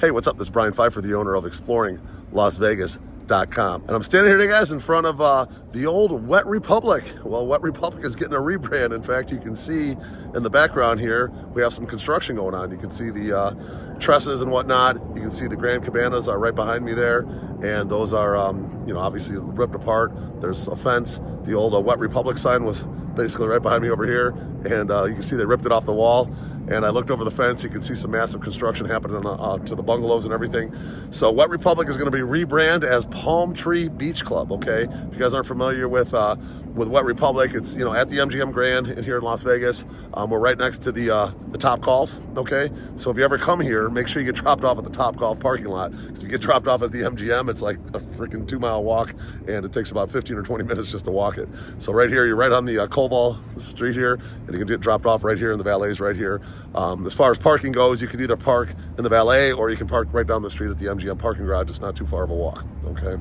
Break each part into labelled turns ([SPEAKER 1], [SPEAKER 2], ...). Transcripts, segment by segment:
[SPEAKER 1] Hey, what's up? This is Brian Pfeiffer, the owner of ExploringLasVegas.com. And I'm standing here today, guys, in front of the old Wet Republic. Well, Wet Republic is getting a rebrand. In fact, you can see in the background here, we have some construction going on. You can see the trusses and whatnot. You can see the grand cabanas are right behind me there. And those are, obviously ripped apart. There's a fence. The old Wet Republic sign was basically right behind me over here. And you can see they ripped it off the wall. And I looked over the fence, you can see some massive construction happening to the bungalows and everything. So Wet Republic is going to be rebranded as Palm Tree Beach Club, okay? If you guys aren't familiar with Wet Republic, it's, at the MGM Grand here in Las Vegas. We're right next to the Topgolf, okay? So if you ever come here, make sure you get dropped off at the Topgolf parking lot. Because if you get dropped off at the MGM, it's like a freaking 2-mile walk, and it takes about 15 or 20 minutes just to walk it. So right here, you're right on the Koval Street here, and you can get dropped off right here, and the valet's right here. As far as parking goes, you can either park in the valet or you can park right down the street at the MGM parking garage. It's not too far of a walk, okay?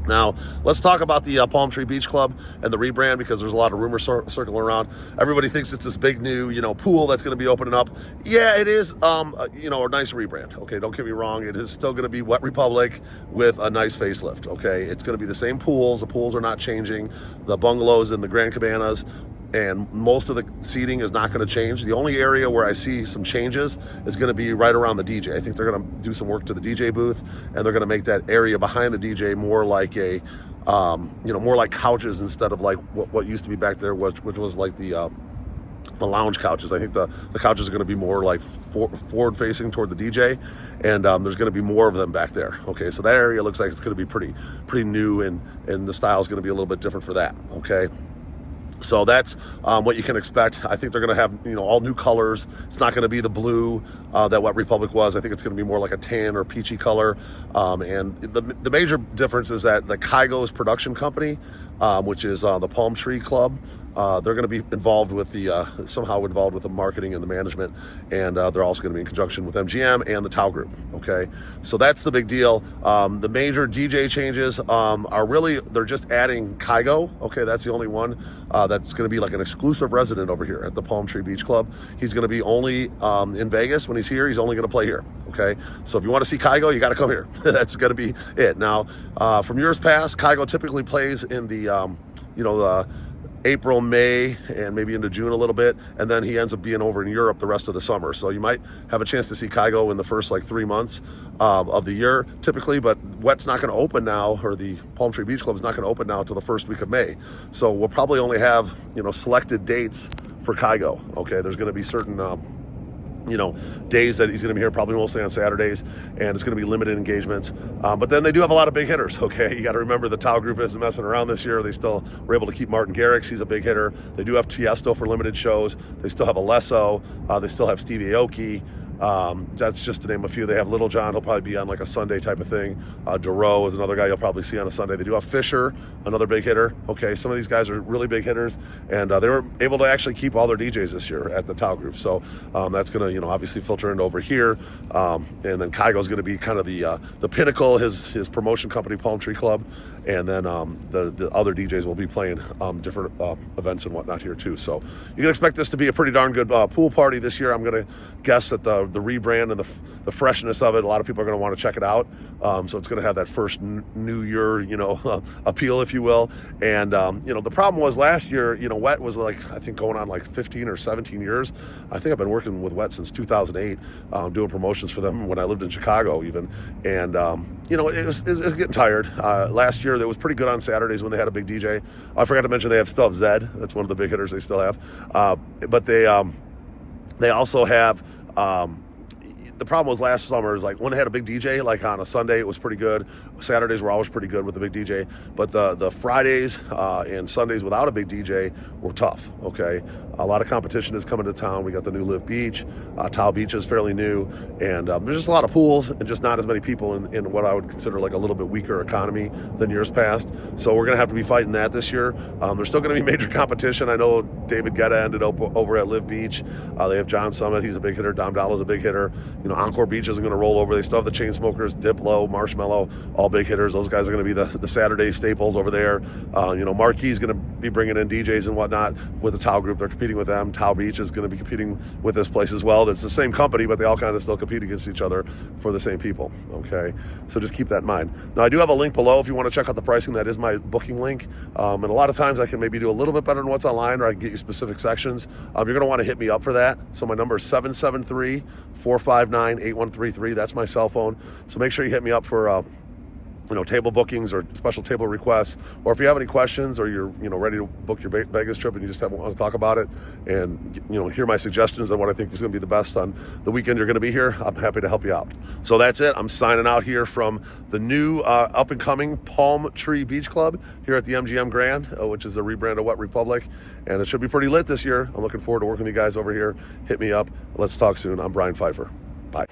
[SPEAKER 1] Now, let's talk about the Palm Tree Beach Club and the rebrand, because there's a lot of rumors circling around. Everybody thinks it's this big new, pool that's going to be opening up. Yeah, it is, a nice rebrand, okay? Don't get me wrong. It is still going to be Wet Republic with a nice facelift, okay? It's going to be the same pools. The pools are not changing. The bungalows and the grand cabanas and most of the seating is not going to change. The only area where I see some changes is going to be right around the DJ. I think they're going to do some work to the DJ booth, and they're going to make that area behind the DJ more like a, more like couches instead of like what used to be back there, which was like the lounge couches. I think the couches are going to be more like forward facing toward the DJ, and there's going to be more of them back there. Okay, so that area looks like it's going to be pretty new, and the style is going to be a little bit different for that. Okay. So that's what you can expect. I think they're going to have, all new colors. It's not going to be the blue that Wet Republic was. I think it's going to be more like a tan or peachy color. And the major difference is that the Kygo's production company, which is the Palm Tree Club, they're going to be involved with somehow involved with the marketing and the management, and they're also going to be in conjunction with MGM and the Tao Group. Okay, so that's the big deal. The major DJ changes are really, they're just adding Kygo. Okay, that's the only one that's going to be like an exclusive resident over here at the Palm Tree Beach Club. He's going to be only in Vegas. When he's here, he's only going to play here. Okay, so if you want to see Kygo, you got to come here. That's going to be it. Now, from years past, Kygo typically plays in the April, May, and maybe into June a little bit, and then he ends up being over in Europe the rest of the summer. So you might have a chance to see Kygo in the first 3 months of the year typically, but Wet's not going to open now, or the Palm Tree Beach Club is not going to open now until the first week of May. So we'll probably only have, selected dates for Kygo. Okay, there's going to be certain days that he's going to be here, probably mostly on Saturdays, and it's going to be limited engagements. But then they do have a lot of big hitters, okay? You got to remember the Tao Group isn't messing around this year. They still were able to keep Martin Garrix. He's a big hitter. They do have Tiesto for limited shows. They still have Alesso. They still have Stevie Aoki. That's just to name a few. They have Little John. He'll probably be on like a Sunday type of thing. Duro is another guy you'll probably see on a Sunday. They do have Fisher, another big hitter. Okay, some of these guys are really big hitters, and they were able to actually keep all their DJs this year at the Tao Group. So that's going to, obviously filter into over here. And then Kygo's going to be kind of the pinnacle, his promotion company, Palm Tree Club. And then the other DJs will be playing different events and whatnot here too. So you can expect this to be a pretty darn good pool party this year. I'm going to guess that the rebrand and the freshness of it, a lot of people are going to want to check it out. So it's going to have that first new year, appeal, if you will. And, the problem was last year, Wet was I think going on 15 or 17 years. I think I've been working with Wet since 2008, doing promotions for them when I lived in Chicago even. And, it was getting tired. Last year, they was pretty good on Saturdays when they had a big DJ. I forgot to mention they still have Zed. That's one of the big hitters they still have. But they also have, the problem was last summer is when they had a big DJ, on a Sunday, it was pretty good. Saturdays were always pretty good with the big DJ. But the Fridays and Sundays without a big DJ were tough, okay? A lot of competition is coming to town. We got the new Live Beach. Tao Beach is fairly new. And there's just a lot of pools and just not as many people in what I would consider a little bit weaker economy than years past. So we're going to have to be fighting that this year. There's still going to be major competition. I know David Guetta ended up over at Live Beach. They have John Summit. He's a big hitter. Dom Dalla's a big hitter. Encore Beach isn't going to roll over. They still have the Chain Smokers, Diplo, Marshmallow, all big hitters. Those guys are going to be the Saturday staples over there. Marquee is going to be bringing in DJs and whatnot with the Tao Group. They're competing with them. Tao Beach is going to be competing with this place as well. It's the same company, but they all kind of still compete against each other for the same people, okay? So just keep that in mind. Now, I do have a link below if you want to check out the pricing. That is my booking link. And a lot of times I can maybe do a little bit better than what's online, or I can get you specific sections. You're going to want to hit me up for that. So my number is 773-459-8133. That's my cell phone. So make sure you hit me up for table bookings or special table requests, or if you have any questions or you're ready to book your Vegas trip and you just want to talk about it and hear my suggestions on what I think is going to be the best on the weekend you're going to be here, I'm happy to help you out. So that's it. I'm signing out here from the new up and coming Palm Tree Beach Club here at the MGM Grand, which is a rebranded Wet Republic, and it should be pretty lit this year. I'm looking forward to working with you guys over here. Hit me up. Let's talk soon. I'm Brian Pfeiffer. Bye.